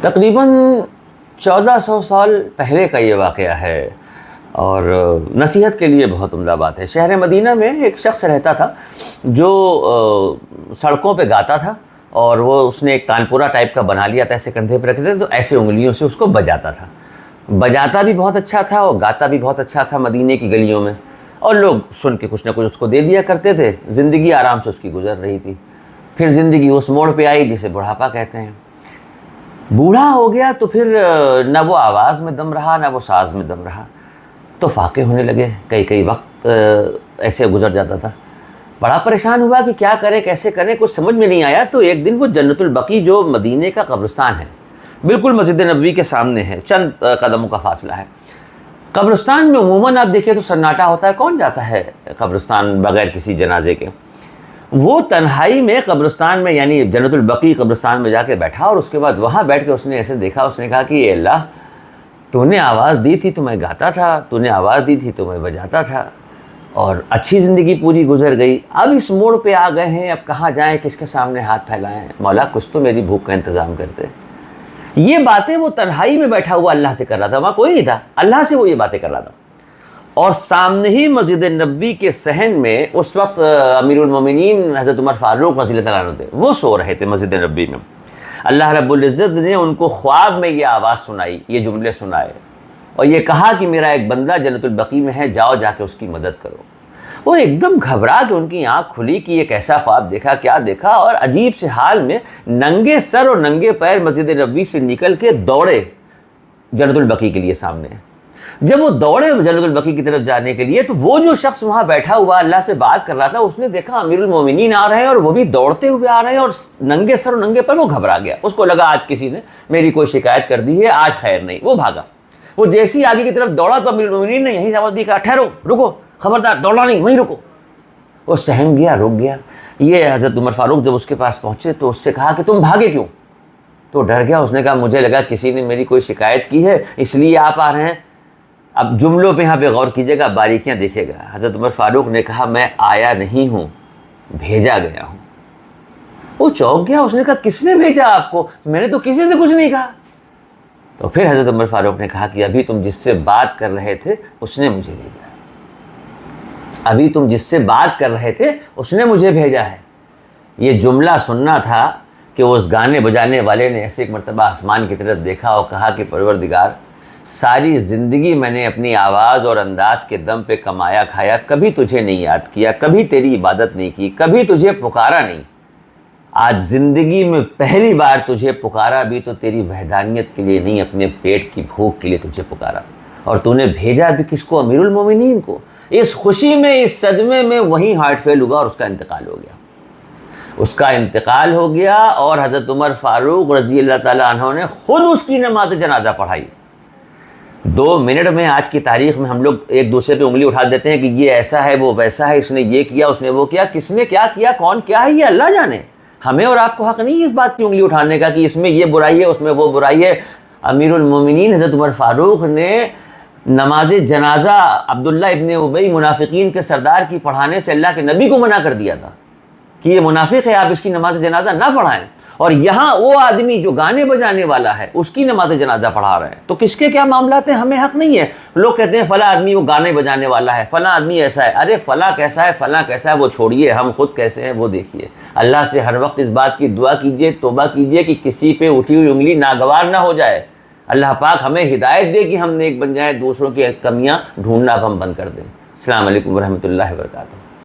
تقریباً 1400 سال پہلے کا یہ واقعہ ہے اور نصیحت کے لیے بہت عمدہ بات ہے۔ شہر مدینہ میں ایک شخص رہتا تھا جو سڑکوں پہ گاتا تھا، اور وہ اس نے ایک تانپورہ ٹائپ کا بنا لیا تھا، ایسے کندھے پہ رکھتے تھے تو ایسے انگلیوں سے اس کو بجاتا تھا۔ بجاتا بھی بہت اچھا تھا اور گاتا بھی بہت اچھا تھا مدینے کی گلیوں میں، اور لوگ سن کے کچھ نہ کچھ اس کو دے دیا کرتے تھے۔ زندگی آرام سے اس کی گزر رہی تھی۔ پھر زندگی اس موڑ پہ آئی جسے بڑھاپا کہتے ہیں۔ بوڑھا ہو گیا تو پھر نہ وہ آواز میں دم رہا نہ وہ ساز میں دم رہا، تو فاقے ہونے لگے۔ کئی وقت ایسے گزر جاتا تھا۔ بڑا پریشان ہوا کہ کیا کرے کیسے کرے، کچھ سمجھ میں نہیں آیا۔ تو ایک دن وہ جنت البقیع جو مدینے کا قبرستان ہے، بالکل مسجد نبوی کے سامنے ہے، چند قدموں کا فاصلہ ہے۔ قبرستان میں عموماً آپ دیکھیں تو سناٹا ہوتا ہے، کون جاتا ہے قبرستان بغیر کسی جنازے کے؟ وہ تنہائی میں قبرستان میں یعنی جنت البقیع قبرستان میں جا کے بیٹھا، اور اس کے بعد وہاں بیٹھ کے اس نے ایسے دیکھا، اس نے کہا کہ اے اللہ، تو نے آواز دی تھی تو میں گاتا تھا، تو نے آواز دی تھی تو میں بجاتا تھا، اور اچھی زندگی پوری گزر گئی۔ اب اس موڑ پہ آ گئے ہیں، اب کہاں جائیں، کس کے سامنے ہاتھ پھیلائیں؟ مولا کچھ تو میری بھوک کا انتظام کرتے۔ یہ باتیں وہ تنہائی میں بیٹھا ہوا اللہ سے کر رہا تھا، وہاں کوئی نہیں تھا، اللہ سے وہ یہ باتیں کر رہا تھا۔ اور سامنے ہی مسجد نبوی کے صحن میں اس وقت امیر المومنین حضرت عمر فاروق رضی اللہ تعالیٰ عنہ تھے، وہ سو رہے تھے مسجد نبوی میں۔ اللہ رب العزت نے ان کو خواب میں یہ آواز سنائی، یہ جملے سنائے، اور یہ کہا کہ میرا ایک بندہ جنت البقیع میں ہے، جاؤ جا کے اس کی مدد کرو۔ وہ ایک دم گھبرا کے ان کی آنکھ کھلی کہ یہ کیسا خواب دیکھا، کیا دیکھا، اور عجیب سے حال میں ننگے سر اور ننگے پیر مسجد نبوی سے نکل کے دوڑے جنت البقیع کے لیے سامنے۔ جب وہ دوڑے جنت البقیع کی طرف جانے کے لیے، تو وہ جو شخص وہاں بیٹھا ہوا اللہ سے بات کر رہا تھا، اس نے دیکھا امیر المومنین آ رہے ہیں، اور وہ بھی دوڑتے ہوئے آ رہے ہیں، اور ننگے سر اور ننگے پیر۔ وہ گھبرا گیا، اس کو لگا آج کسی نے میری کوئی شکایت کر دی ہے، آج خیر نہیں۔ وہ بھاگا، وہ جیسے ہی آگے کی طرف دوڑا تو امیر المومنین نے یہیں سے آواز دی، کہا ٹھہرو، رکو، خبردار دوڑنا نہیں، وہیں رکو۔ وہ سہم گیا، رک گیا۔ یہ حضرت عمر فاروق جب اس کے پاس پہنچے تو اس سے کہا کہ تم بھاگے کیوں؟ تو ڈر گیا، اس نے کہا مجھے لگا کسی نے میری کوئی شکایت کی ہے اس لیے آپ آ رہے ہیں۔ اب جملوں پہ یہاں پہ غور کیجیے گا، باریکیاں دیکھیے گا۔ حضرت عمر فاروق نے کہا میں آیا نہیں ہوں، بھیجا گیا ہوں۔ وہ چونک گیا، اس نے کہا کس نے بھیجا آپ کو؟ میں نے تو کسی سے کچھ نہیں کہا۔ تو پھر حضرت عمر فاروق نے کہا کہ ابھی تم جس سے بات کر رہے تھے اس نے مجھے بھیجا ہے، ابھی تم جس سے بات کر رہے تھے اس نے مجھے بھیجا ہے۔ یہ جملہ سننا تھا کہ اس گانے بجانے والے نے ایسے ایک مرتبہ آسمان کی طرف دیکھا اور کہا کہ پروردگار، ساری زندگی میں نے اپنی آواز اور انداز کے دم پہ کمایا کھایا، کبھی تجھے نہیں یاد کیا، کبھی تیری عبادت نہیں کی، کبھی تجھے پکارا نہیں۔ آج زندگی میں پہلی بار تجھے پکارا بھی تو تیری وحدانیت کے لیے نہیں، اپنے پیٹ کی بھوک کے لیے تجھے پکارا، اور تو نے بھیجا بھی کس کو؟ امیر المومنین کو۔ اس خوشی میں، اس صدمے میں وہیں ہارٹ فیل ہوا اور اس کا انتقال ہو گیا۔ اس کا انتقال ہو گیا، اور حضرت عمر فاروق رضی اللہ تعالیٰ عنہ نے خود اس کی نماز جنازہ پڑھائی۔ 2 منٹ میں آج کی تاریخ میں ہم لوگ ایک دوسرے پہ انگلی اٹھا دیتے ہیں کہ یہ ایسا ہے، وہ ویسا ہے، اس نے یہ کیا، اس نے وہ کیا۔ کس نے کیا کیا، کون کیا ہے، یہ اللہ جانے۔ ہمیں اور آپ کو حق نہیں ہے اس بات کی انگلی اٹھانے کا کہ اس میں یہ برائی ہے، اس میں وہ برائی ہے۔ امیر المومنین حضرت عمر فاروق نے نماز جنازہ عبداللہ ابن ابی منافقین کے سردار کی پڑھانے سے اللہ کے نبی کو منع کر دیا تھا کہ یہ منافق ہے، آپ اس کی نماز جنازہ نہ پڑھائیں، اور یہاں وہ آدمی جو گانے بجانے والا ہے اس کی نماز جنازہ پڑھا رہے ہیں۔ تو کس کے کیا معاملات ہیں، ہمیں حق نہیں ہے۔ لوگ کہتے ہیں فلاں آدمی وہ گانے بجانے والا ہے، فلاں آدمی ایسا ہے۔ ارے فلاں کیسا ہے، فلاں کیسا ہے وہ چھوڑیے، ہم خود کیسے ہیں وہ دیکھیے۔ اللہ سے ہر وقت اس بات کی دعا کیجیے، توبہ کیجیے کہ کسی پہ اٹھی ہوئی انگلی ناگوار نہ ہو جائے۔ اللہ پاک ہمیں ہدایت دے کہ ہم نیک بن جائیں، دوسروں کی کمیاں ڈھونڈنا اب ہم بند کر دیں۔ السلام علیکم ورحمۃ اللہ وبرکاتہ۔